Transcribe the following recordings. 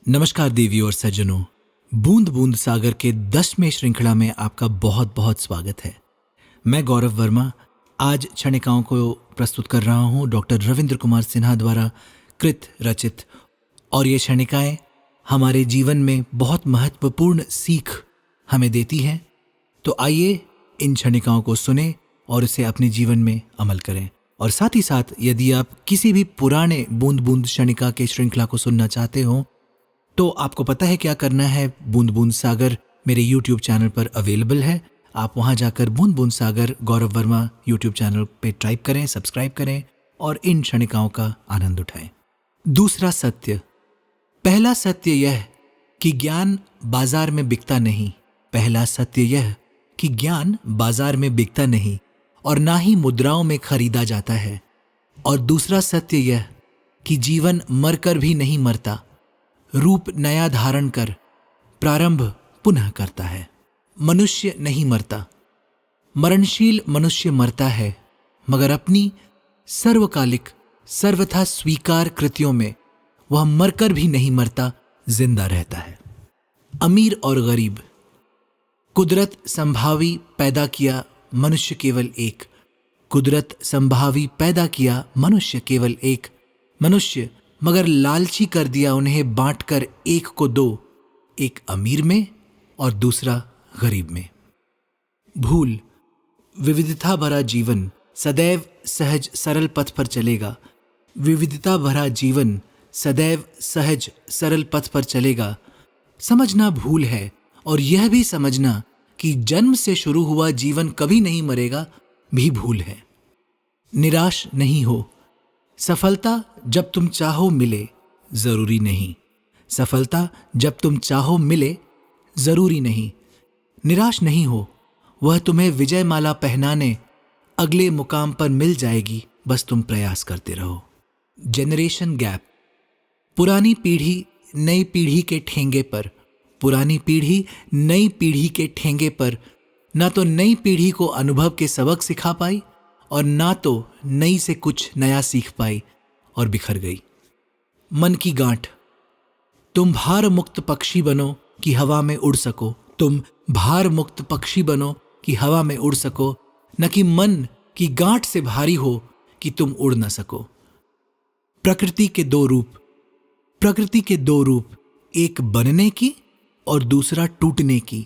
नमस्कार देवियों और सज्जनों, बूंद बूंद सागर के 10वें श्रृंखला में आपका बहुत बहुत स्वागत है। मैं गौरव वर्मा आज क्षणिकाओं को प्रस्तुत कर रहा हूं डॉक्टर रविंद्र कुमार सिन्हा द्वारा कृत रचित, और ये क्षणिकाएं हमारे जीवन में बहुत महत्वपूर्ण सीख हमें देती हैं। तो आइए इन क्षणिकाओं को सुने और इसे अपने जीवन में अमल करें। और साथ ही साथ यदि आप किसी भी पुराने बूंद बूंद क्षणिका के श्रृंखला को सुनना चाहते हो तो आपको पता है क्या करना है। बूंद बूंद सागर मेरे YouTube चैनल पर अवेलेबल है। आप वहां जाकर बूंद बूंद सागर गौरव वर्मा YouTube चैनल पे टाइप करें, सब्सक्राइब करें और इन क्षणिकाओं का आनंद उठाएं। दूसरा सत्य, पहला सत्य यह कि ज्ञान बाजार में बिकता नहीं। पहला सत्य यह कि ज्ञान बाजार में बिकता नहीं और ना ही मुद्राओं में खरीदा जाता है। और दूसरा सत्य यह कि जीवन मरकर भी नहीं मरता, रूप नया धारण कर प्रारंभ पुनः करता है। मनुष्य नहीं मरता, मरणशील मनुष्य मरता है, मगर अपनी सर्वकालिक सर्वथा स्वीकार कृतियों में वह मरकर भी नहीं मरता, जिंदा रहता है। अमीर और गरीब, कुदरत संभावी पैदा किया मनुष्य केवल एक। कुदरत संभावी पैदा किया मनुष्य केवल एक। मनुष्य मगर लालची कर दिया उन्हें बांटकर एक को दो, एक अमीर में और दूसरा गरीब में। भूल, विविधता भरा जीवन सदैव सहज सरल पथ पर चलेगा। विविधता भरा जीवन सदैव सहज सरल पथ पर चलेगा। समझना भूल है और यह भी समझना कि जन्म से शुरू हुआ जीवन कभी नहीं मरेगा भी भूल है। निराश नहीं हो, सफलता जब तुम चाहो मिले जरूरी नहीं। सफलता जब तुम चाहो मिले जरूरी नहीं। निराश नहीं हो, वह तुम्हें विजय माला पहनाने अगले मुकाम पर मिल जाएगी, बस तुम प्रयास करते रहो। जनरेशन गैप, पुरानी पीढ़ी नई पीढ़ी के ठेंगे पर, पुरानी पीढ़ी नई पीढ़ी के ठेंगे पर ना तो नई पीढ़ी को अनुभव के सबक सिखा पाई और ना तो नई से कुछ नया सीख पाई और बिखर गई। मन की गांठ, तुम भार मुक्त पक्षी बनो कि हवा में उड़ सको। तुम भार मुक्त पक्षी बनो कि हवा में उड़ सको, न कि मन की गांठ से भारी हो कि तुम उड़ न सको। प्रकृति के दो रूप, प्रकृति के दो रूप, एक बनने की और दूसरा टूटने की।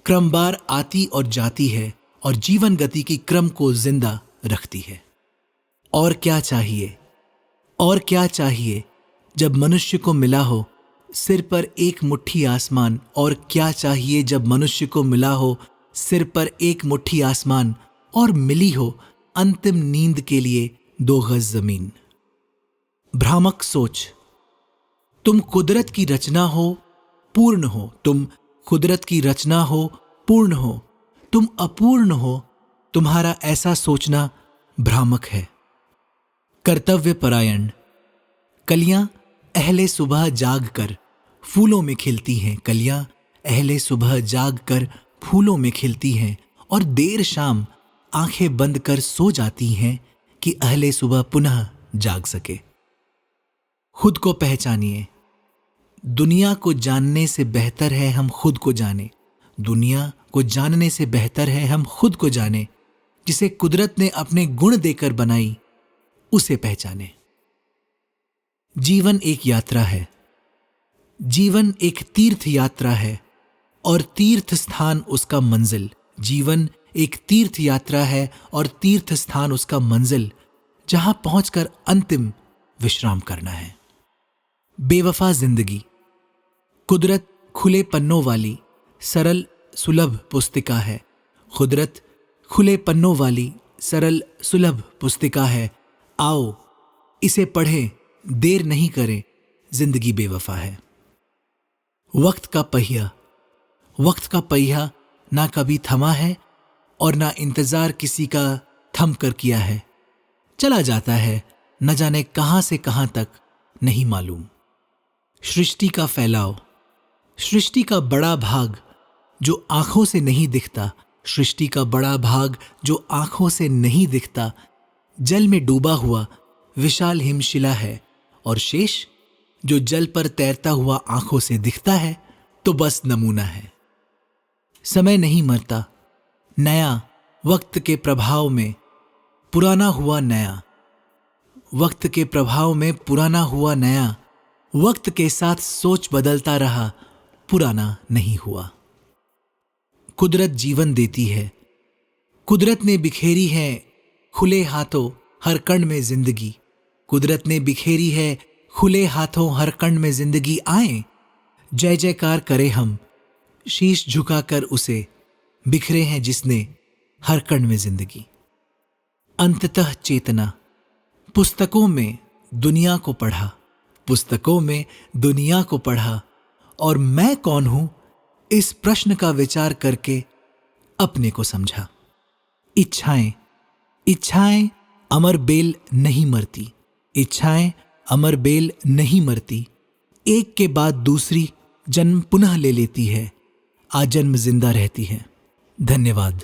क्रमवार आती और जाती है और जीवन गति की क्रम को जिंदा रखती है। और क्या चाहिए, और क्या चाहिए जब मनुष्य को मिला हो सिर पर एक मुट्ठी आसमान। और क्या चाहिए जब मनुष्य को मिला हो सिर पर एक मुट्ठी आसमान और मिली हो अंतिम नींद के लिए 2 गज जमीन। भ्रामक सोच, तुम कुदरत की रचना हो पूर्ण हो। तुम कुदरत की रचना हो पूर्ण हो, तुम अपूर्ण हो। तुम्हारा ऐसा सोचना भ्रामक है। कर्तव्य परायण, कलियां अहले सुबह जाग कर फूलों में खिलती हैं। कलियां अहले सुबह जाग कर फूलों में खिलती हैं और देर शाम आंखें बंद कर सो जाती हैं कि अहले सुबह पुनः जाग सके। खुद को पहचानिए, दुनिया को जानने से बेहतर है हम खुद को जाने। दुनिया को जानने से बेहतर है हम खुद को जाने। जिसे कुदरत ने अपने गुण देकर बनाई उसे पहचाने। जीवन एक यात्रा है, जीवन एक तीर्थ यात्रा है और तीर्थ स्थान उसका मंजिल। जीवन एक तीर्थ यात्रा है और तीर्थ स्थान उसका मंजिल, जहां पहुंचकर अंतिम विश्राम करना है। बेवफा जिंदगी, कुदरत खुले पन्नों वाली सरल सुलभ पुस्तिका है। कुदरत खुले पन्नों वाली सरल सुलभ पुस्तिका है। आओ इसे पढ़ें, देर नहीं करें, जिंदगी बेवफा है। वक्त का पहिया, वक्त का पहिया ना कभी थमा है और ना इंतजार किसी का थम कर किया है। चला जाता है न जाने कहां से कहां तक, नहीं मालूम। सृष्टि का फैलाव, सृष्टि का बड़ा भाग जो आंखों से नहीं दिखता। सृष्टि का बड़ा भाग जो आंखों से नहीं दिखता जल में डूबा हुआ विशाल हिमशिला है और शेष जो जल पर तैरता हुआ आंखों से दिखता है तो बस नमूना है। समय नहीं मरता, नया वक्त के प्रभाव में पुराना हुआ नया, वक्त के प्रभाव में पुराना हुआ नया, वक्त के साथ सोच बदलता रहा, पुराना नहीं हुआ। कुदरत जीवन देती है, कुदरत ने बिखेरी है खुले हाथों हर कण में जिंदगी, कुदरत ने बिखेरी है खुले हाथों हर कण में जिंदगी। आए जय जयकार करे हम, शीश झुकाकर उसे, बिखरे हैं जिसने हर कण में जिंदगी। अंततः चेतना, पुस्तकों में दुनिया को पढ़ा, पुस्तकों में दुनिया को पढ़ा, और मैं कौन हूं इस प्रश्न का विचार करके अपने को समझा। इच्छाएं, इच्छाएं अमर बेल नहीं मरती, इच्छाएं अमर बेल नहीं मरती, एक के बाद दूसरी जन्म पुनः ले लेती है, आजन्म जिंदा रहती है। धन्यवाद।